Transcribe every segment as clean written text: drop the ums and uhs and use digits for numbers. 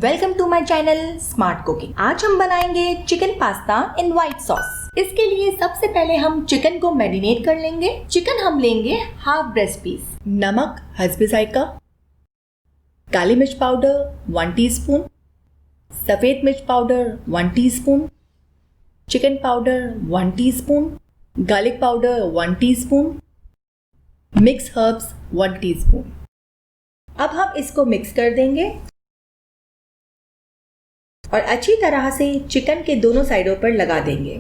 Welcome to my channel smart cooking. आज हम बनाएंगे chicken pasta in white sauce. इसके लिए सबसे पहले हम चिकन को मैरिनेट कर लेंगे। चिकन हम लेंगे हाफ ब्रेस्ट पीस, नमक हस्बे जायका, काली मिर्च पाउडर 1 टीस्पून, सफेद मिर्च powder 1 teaspoon, chicken powder 1 teaspoon, garlic powder 1 teaspoon, mix herbs 1 teaspoon. अब हम इसको मिक्स कर देंगे और अच्छी तरह से चिकन के दोनों साइडों पर लगा देंगे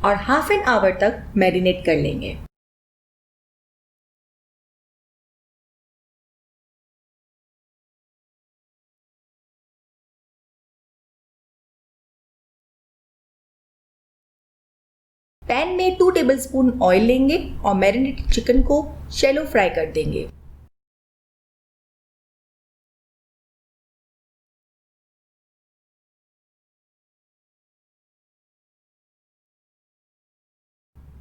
और हाफ एन आवर तक मैरिनेट कर लेंगे। पैन में 2 टेबलस्पून ऑयल लेंगे और मैरिनेटेड चिकन को शैलो फ्राई कर देंगे।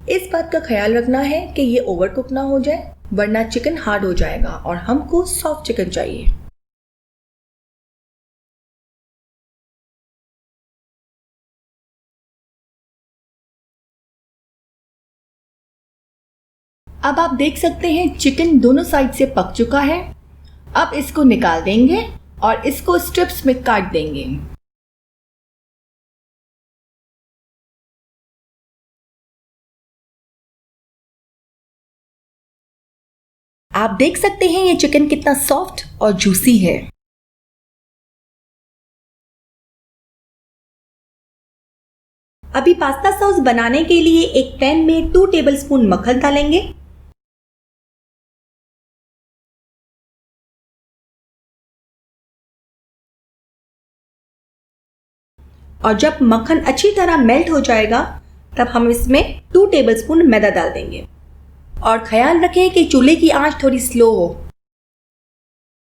इस बात का ख्याल रखना है कि ये ओवर कुक ना हो जाए, वरना चिकन हार्ड हो जाएगा और हमको सॉफ्ट चिकन चाहिए। अब आप देख सकते हैं चिकन दोनों साइड से पक चुका है। अब इसको निकाल देंगे और इसको स्ट्रिप्स में काट देंगे। आप देख सकते हैं ये चिकन कितना सॉफ्ट और जूसी है। अभी पास्ता सॉस बनाने के लिए एक पैन में 2 टेबलस्पून मक्खन डालेंगे। और जब मक्खन अच्छी तरह मेल्ट हो जाएगा तब हम इसमें 2 टेबलस्पून मैदा डाल देंगे और ख्याल रखें कि चूल्हे की आंच थोड़ी स्लो हो।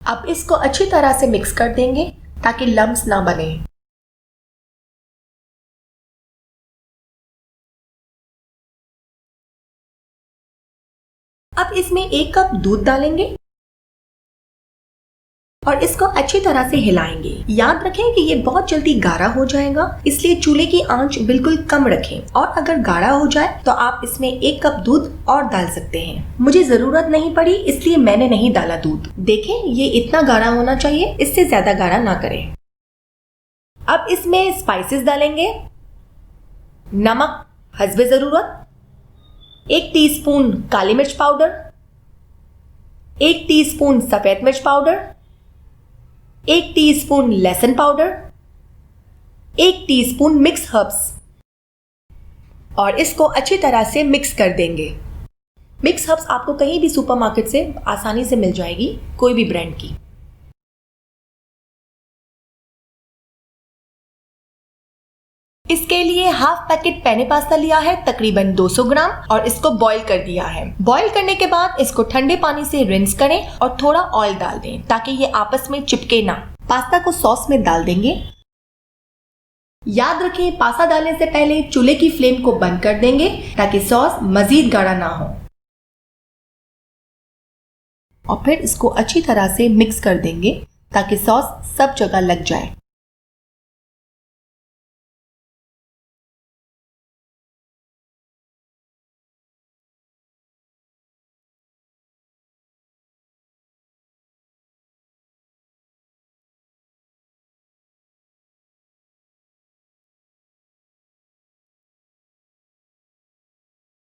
अब इसको अच्छी तरह से मिक्स कर देंगे ताकि लम्स ना बने। अब इसमें 1 कप दूध डालेंगे और इसको अच्छी तरह से हिलाएंगे। याद रखें कि ये बहुत जल्दी गाढ़ा हो जाएगा, इसलिए चूल्हे की आंच बिल्कुल कम रखें। और अगर गाढ़ा हो जाए तो आप इसमें 1 कप दूध और डाल सकते हैं। मुझे जरूरत नहीं पड़ी इसलिए मैंने नहीं डाला दूध। देखें ये इतना गाढ़ा होना चाहिए, इससे ज्यादा गाढ़ा ना करें। अब इसमें स्पाइसेस डालेंगे। नमक हस्बे जरूरत, 1 टीस्पून काली मिर्च पाउडर, 1 टीस्पून सफेद मिर्च पाउडर, 1 टीस्पून लहसुन पाउडर, 1 टीस्पून मिक्स हर्ब्स और इसको अच्छी तरह से मिक्स कर देंगे। मिक्स हर्ब्स आपको कहीं भी सुपरमार्केट से आसानी से मिल जाएगी, कोई भी ब्रांड की। इसके लिए हाफ पैकेट पेने पास्ता लिया है, तकरीबन 200 ग्राम, और इसको बॉईल कर दिया है। बॉईल करने के बाद इसको ठंडे पानी से रिंस करें और थोड़ा ऑयल डाल दें ताकि ये आपस में चिपके ना। पास्ता को सॉस में डाल देंगे। याद रखें पास्ता डालने से पहले चूल्हे की फ्लेम को बंद कर देंगे ताकि सॉस मजीद गाढ़ा ना हो। और फिर इसको अच्छी तरह से मिक्स कर देंगे ताकि सॉस सब जगह लग जाए।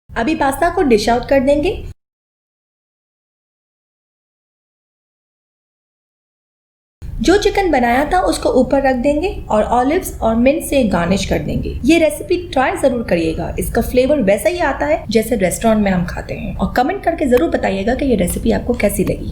अभी पास्ता को डिश आउट कर देंगे। जो चिकन बनाया था उसको ऊपर रख देंगे और ऑलिव्स और मिंट से गार्निश कर देंगे। ये रेसिपी ट्राई जरूर करिएगा, इसका फ्लेवर वैसा ही आता है जैसे रेस्टोरेंट में हम खाते हैं। और कमेंट करके जरूर बताइएगा कि ये रेसिपी आपको कैसी लगी।